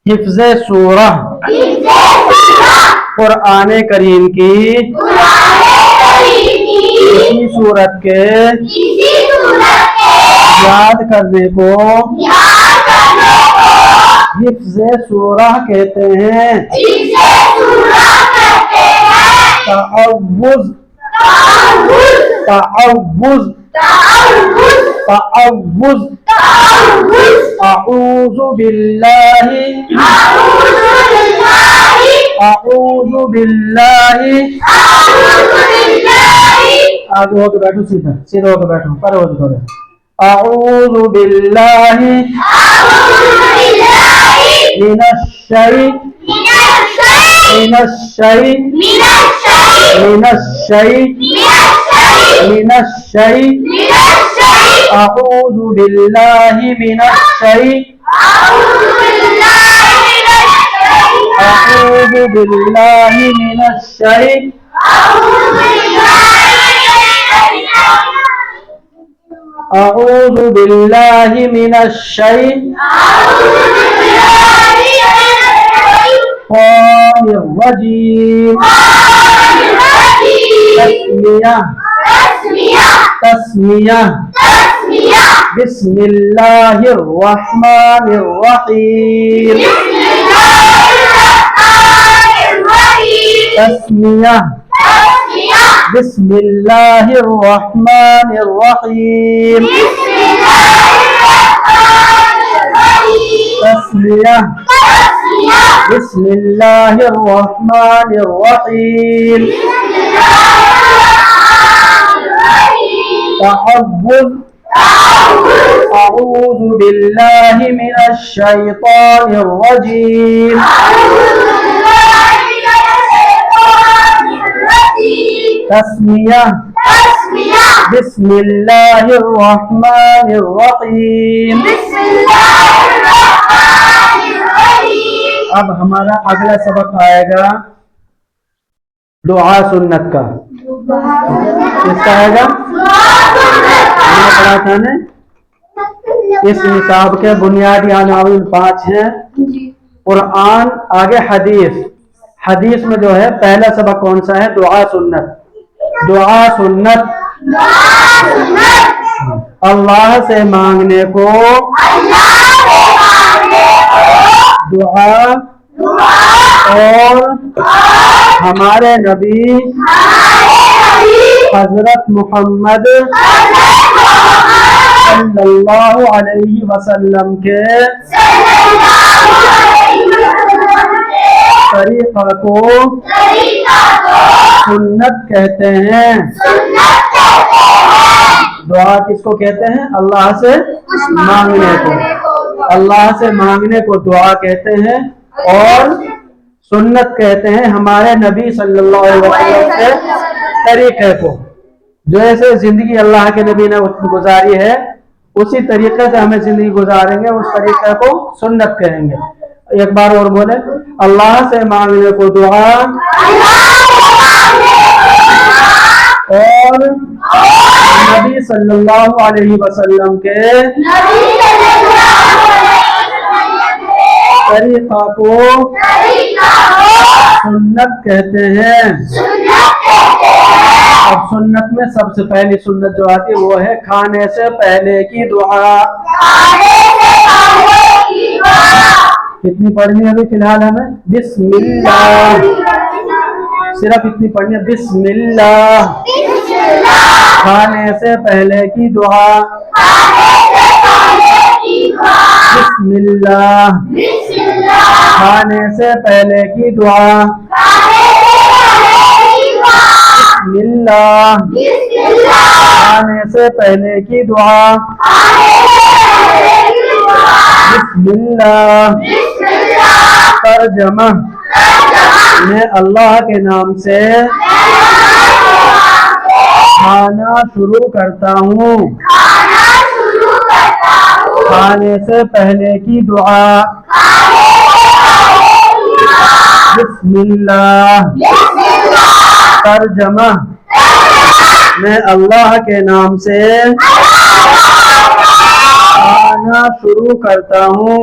حفظ سورہ قرآن کریم کی اسی صورت کے یاد کرنے کو حفظ سورہ کہتے ہیں۔ تعوذ تعوذ تعوذ اعوذ باللہ اعوذ باللہ آگے ہو کے بیٹھو، سیدھا سیدھا ہو کے بیٹھو، پرواز کرو۔ اعوذ باللہ من الشیء من الشیء من الشیء من الشیء اعوذ باللہ من الشیء اعوذ باللہ من الشیء اعوذ باللہ من الشیء الرجیم۔ تسمیہ تسمیہ بسم اللہ الرحمن الرحیم۔ تسمیہ بسم اللہ الرحمن الرحیم۔ تسمیہ بسم اللہ الرحمن الرحیم۔ تعوذ اعوذ باللہ من الشیطان الرجیم۔ تسمیہ بسم اللہ الرحمن الرحیم۔ اب ہمارا اگلا سبق آئے گا دعا سنت کا۔ کس کا آئے گا؟ پڑھا تھا نے اس نصاب کے بنیادی عناوین 5 ہیں، قرآن، آگے حدیث۔ حدیث میں جو ہے پہلا سبق کون سا ہے؟ دعا سنت۔ دعا سنت اللہ سے مانگنے کو دعا اور ہمارے نبی حضرت محمد صلی اللہ علیہ وسلم کے طریقہ کو سنت کہتے ہیں۔ دعا کس کو کہتے ہیں؟ اللہ سے مانگنے کو۔ اللہ سے مانگنے کو دعا کہتے ہیں اور سنت کہتے ہیں ہمارے نبی صلی اللہ علیہ وسلم کے طریقے کو۔ جیسے زندگی اللہ کے نبی نے گزاری ہے اسی طریقے سے ہمیں زندگی گزاریں گے، اس طریقے کو سنت کہیں گے۔ ایک بار اور بولے، اللہ سے مانگنے کو دعا اور نبی صلی اللہ علیہ وسلم کے طریقہ کو سنت کہتے ہیں۔ اب سنت میں سب سے پہلی سنت جو آتی ہے وہ ہے کھانے سے پہلے کی دعا۔ کتنی پڑھنی ہے ابھی فی الحال ہمیں؟ بسم اللہ، صرف اتنی پڑھنی ہے، بسم اللہ۔ کھانے سے پہلے کی دعا، بسم اللہ۔ کھانے سے پہلے کی دعا، بسم اللہ۔ کھانے سے پہلے کی دعا، بسم اللہ۔ ترجمہ، میں اللہ کے نام سے کھانا شروع کرتا ہوں۔ کھانے سے پہلے کی دعا، بسم اللہ۔ ترجمہ، میں اللہ کے نام سے کھانا شروع کرتا ہوں۔